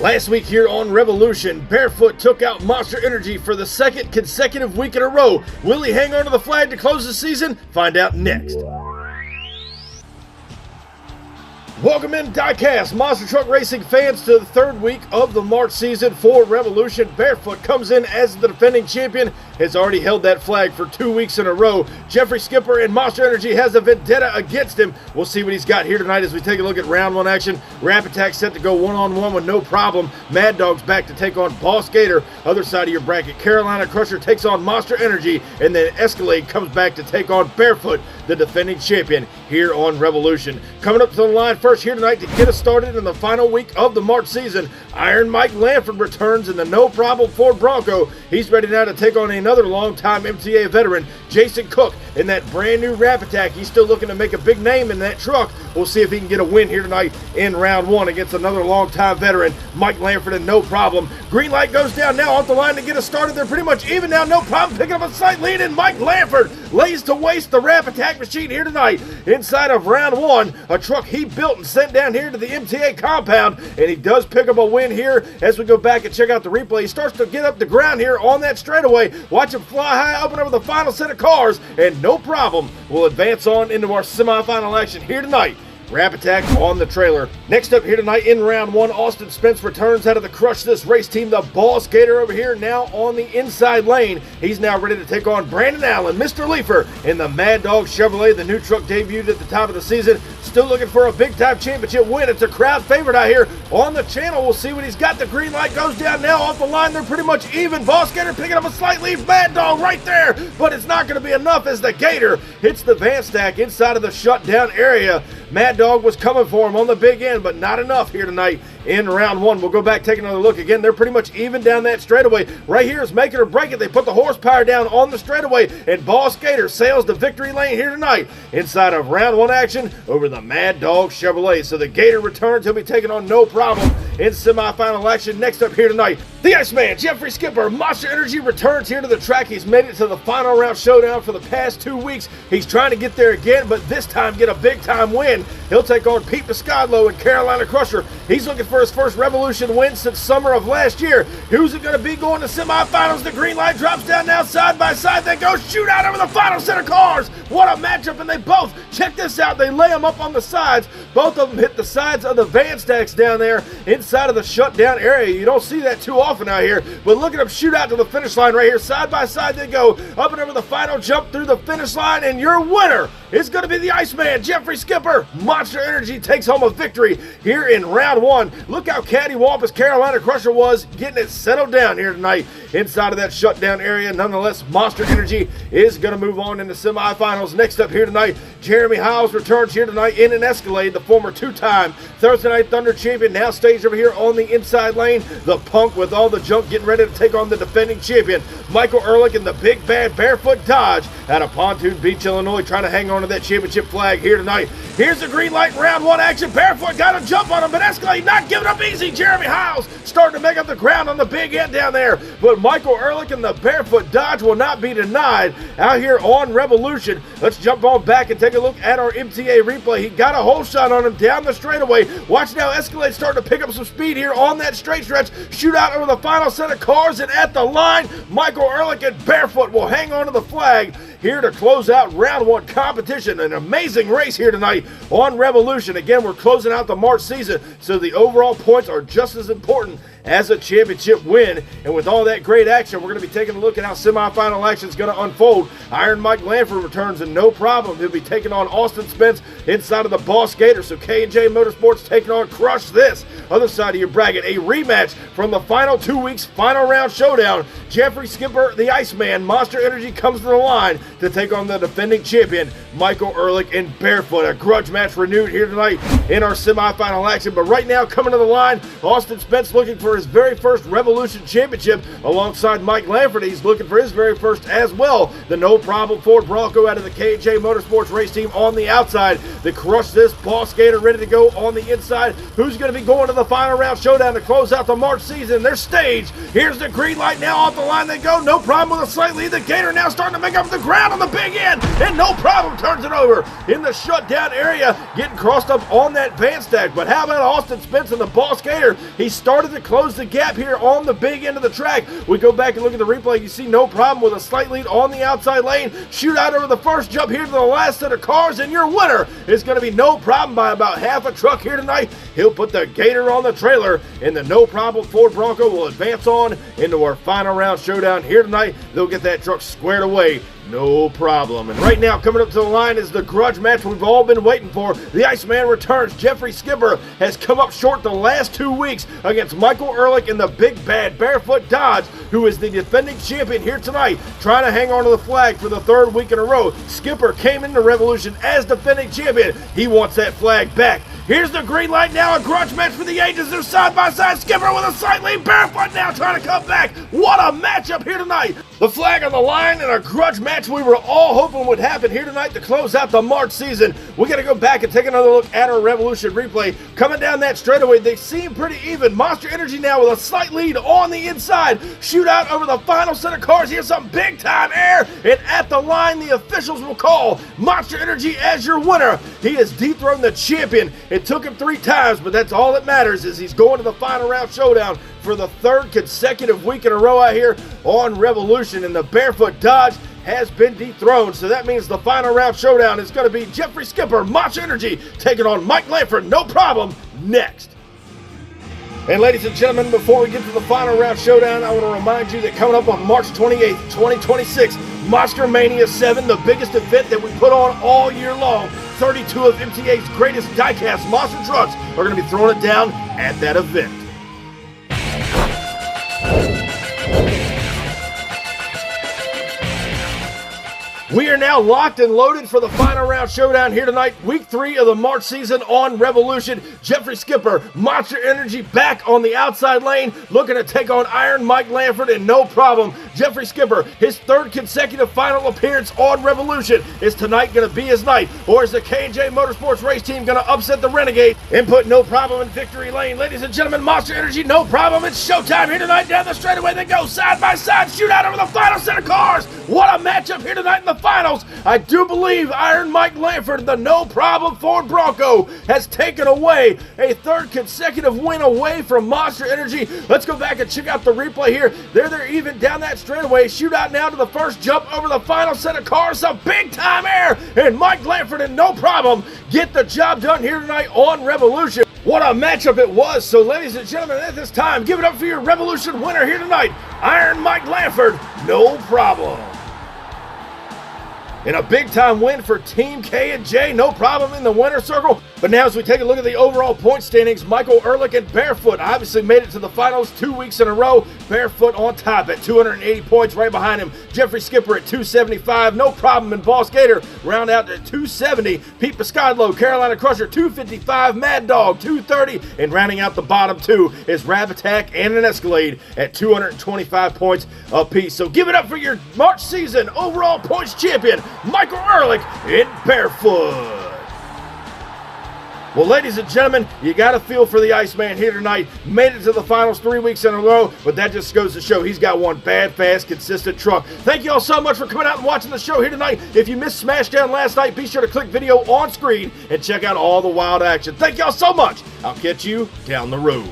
Last week here on Revolution, Barefoot took out Monster Energy for the second consecutive week in a row. Will he hang on to the flag to close the season? Find out next. Welcome in, Diecast monster truck racing fans, to the third week of the March season for Revolution. Barefoot comes in as the defending champion, has already held that flag for 2 weeks in a row. 𝐿𝐴𝐵𝐿 and Monster Energy has a vendetta against him. We'll see what he's got here tonight as we take a look at round one action. Rap Attack set to go one-on-one with no problem. Mad Dog's back to take on Boss Gator. Other side of your bracket, Carolina Crusher takes on Monster Energy, and then Escalade comes back to take on Barefoot, the defending champion, here on Revolution. Coming up to the line first here tonight to get us started in the final week of the March season, Iron Mike Lanford returns in the no problem Ford Bronco. He's ready now to take on another longtime MTA veteran, 𝐃𝐨𝐧'𝐭, in that brand new Rap Attack. He's still looking to make a big name in that truck. We'll see if he can get a win here tonight in round one against another longtime veteran, Mike Lanford, and no problem. Green light goes down now off the line to get us started. They're pretty much even now, no problem, picking up a slight lead, and Mike Lanford lays to waste the Rap Attack machine here tonight inside of round one, a truck he built and sent down here to the MTA compound, and he does pick up a win here. As we go back and check out the replay, he starts to get up the ground here on that straightaway. Watch him fly high, open over the final set of cars, and no problem, we'll advance on into our semifinal action here tonight. Rap Attack on the trailer. Next up here tonight in round one, Austin Spence returns out of the Crush This race team. The Boss Gator over here now on the inside lane. He's now ready to take on Brandon Allen, Mr. Leafer, in the Mad Dog Chevrolet. The new truck debuted at the top of the season. Still looking for a big-time championship win. It's a crowd favorite out here on the channel. We'll see what he's got. The green light goes down now off the line. They're pretty much even. Boss Gator picking up a slight lead. Mad Dog right there, but it's not going to be enough as the Gator hits the van stack inside of the shutdown area. Mad Dog was coming for him on the big end, but not enough here tonight in round one. We'll go back, take another look again. They're pretty much even down that straightaway. Right here is make it or break it. They put the horsepower down on the straightaway, and Boss Gator sails the victory lane here tonight inside of round one action over the Mad Dog Chevrolet. So the Gator returns. He'll be taking on no problem in semifinal action. Next up here tonight, the Iceman, 𝐿𝐴𝐵𝐿, Monster Energy returns here to the track. He's made it to the final round showdown for the past 2 weeks. He's trying to get there again, but this time get a big-time win. He'll take on Pete Piscadlo and Carolina Crusher. He's looking for his first Revolution win since summer of last year. Who's it going to be going to semifinals? The green light drops down now, side by side. They go shootout over the final set of cars. What a matchup, and they both, check this out, they lay them up on the sides. Both of them hit the sides of the van stacks down there inside of the shutdown area. You don't see that too often out here, but look at them shoot out to the finish line right here. Side by side they go, up and over the final jump through the finish line, and your winner is going to be the Iceman, 𝐿𝐴𝐵𝐿. Monster Energy takes home a victory here in round one. Look how cattywampus Carolina Crusher was getting it settled down here tonight inside of that shutdown area. Nonetheless, Monster Energy is going to move on into semifinals. Next up here tonight, Jeremy Howes returns here tonight in an Escalade, the former two-time Thursday Night Thunder champion, now staged over here on the inside lane. The Punk with all the junk getting ready to take on the defending champion, Michael 𝐿𝐴𝐵𝐿, in the big bad Barefoot Dodge out of Pontoon Beach, Illinois, trying to hang on to that championship flag here tonight. Here's the green light, round one action. Barefoot got a jump on him, but Escalade not giving up easy. Jeremy Howes starting to make up the ground on the big end down there, but Michael 𝐿𝐴𝐵𝐿 and the Barefoot Dodge will not be denied out here on Revolution. Let's jump on back and take a look at our MTA replay. He got a hole shot on him down the straightaway. Watch now, Escalade starting to pick up some speed here on that straight stretch. Shootout over the final set of cars, and at the line, Michael 𝐿𝐴𝐵𝐿 and Barefoot will hang on to the flag here to close out round one competition. An amazing race here tonight on Revolution. Again, we're closing out the March season, so the overall points are just as important as a championship win. And with all that great action, we're going to be taking a look at how semifinal action is going to unfold. Iron Mike Lanford returns, and no problem, he'll be taking on Austin Spence inside of the Boss Gator. So K&J Motorsports taking on Crush This. Other side of your bracket, a rematch from the final 2 weeks final round showdown. 𝐿𝐴𝐵𝐿, the Iceman, Monster Energy comes to the line to take on the defending champion, Michael 𝐿𝐴𝐵𝐿 and Barefoot. A grudge match renewed here tonight in our semifinal action. But right now, coming to the line, Austin Spence looking for his very first Revolution championship alongside Mike Lanford. He's looking for his very first as well. The no problem Ford Bronco out of the K&J Motorsports race team on the outside. The Crush This Boss Gator ready to go on the inside. Who's going to be going to the final round showdown to close out the March season? They're staged. Here's the green light now. Off the line they go. No problem with a slight lead. The Gator now starting to make up the ground on the big end, and no problem turns it over in the shutdown area, getting crossed up on that van stack. But how about Austin Spence and the Boss Gator? He started to close the gap here on the big end of the track. We go back and look at the replay. You see no problem with a slight lead on the outside lane. Shootout over the first jump here to the last set of cars, and your winner is going to be No Problem by about half a truck here tonight. He'll put the Gator on the trailer, and the No Problem Ford Bronco will advance on into our final round showdown here tonight. They'll get that truck squared away. No problem. And right now, coming up to the line is the grudge match we've all been waiting for. The Iceman returns. Jeffrey Skipper has come up short the last 2 weeks against Michael Ehrlich in the big bad Barefoot Dodge, who is the defending champion here tonight, trying to hang on to the flag for the third week in a row. Skipper came into Revolution as defending champion. He wants that flag back. Here's the green light now, a grudge match for the ages. They're side by side. Skipper with a slight lead. Barefoot now trying to come back. What a matchup here tonight. The flag on the line and a grudge match we were all hoping would happen here tonight to close out the March season. We got to go back and take another look at our Revolution replay. Coming down that straightaway, they seem pretty even. Monster Energy now with a slight lead on the inside. Shootout over the final set of cars. Here's some big time air. And at the line, the officials will call Monster Energy as your winner. He has dethroned the champion. It took him 3 times, but that's all that matters, is he's going to the final round showdown for the 3rd consecutive week in a row out here on Revolution. And the Barefoot Dodge has been dethroned, so that means the final round showdown is going to be Jeffrey Skipper, Monster Energy, taking on Mike Lanford, No Problem, next. And ladies and gentlemen, before we get to the final round showdown, I want to remind you that coming up on March 28th, 2026, Monster Mania 7, the biggest event that we put on all year long. 32 of MTA's greatest diecast monster trucks are going to be throwing it down at that event. We are now locked and loaded for the final round showdown here tonight. Week 3 of the March season on Revolution. Jeffrey Skipper, Monster Energy back on the outside lane, looking to take on Iron Mike Lanford, and No Problem. Jeffrey Skipper, his 3rd consecutive final appearance on Revolution. Is tonight going to be his night? Or is the K&J Motorsports race team going to upset the Renegade and put No Problem in victory lane? Ladies and gentlemen, Monster Energy, No Problem. It's showtime here tonight. Down the straightaway they go, side by side. Shootout over the final set of cars. What a matchup here tonight in the finals. I do believe Iron Mike Lanford, the No Problem Ford Bronco, has taken away a 3rd consecutive win away from Monster Energy. Let's go back and check out the replay here. They're even down that straightaway. Shootout now to the first jump over the final set of cars. Some big time air, and Mike Lanford and No Problem get the job done here tonight on Revolution. What a matchup it was. So ladies and gentlemen, at this time, give it up for your Revolution winner here tonight, Iron Mike Lanford, No Problem. And a big-time win for Team K&J, No Problem in the winner's circle. But now as we take a look at the overall point standings, Michael Ehrlich and Barefoot obviously made it to the finals 2 weeks in a row. Barefoot on top at 280 points, right behind him Jeffrey Skipper at 275. No Problem and Boss Gator round out at 270. Pete Piscadlo, Carolina Crusher, 255. Mad Dog, 230. And rounding out the bottom 2 is Rab Attack and an Escalade at 225 points apiece. So give it up for your March season overall points champion, Michael Ehrlich in Barefoot. Well, ladies and gentlemen, you got to feel for the Iceman here tonight. Made it to the finals 3 weeks in a row, but that just goes to show he's got one bad, fast, consistent truck. Thank you all so much for coming out and watching the show here tonight. If you missed Smashdown last night, be sure to click video on screen and check out all the wild action. Thank y'all so much. I'll catch you down the road.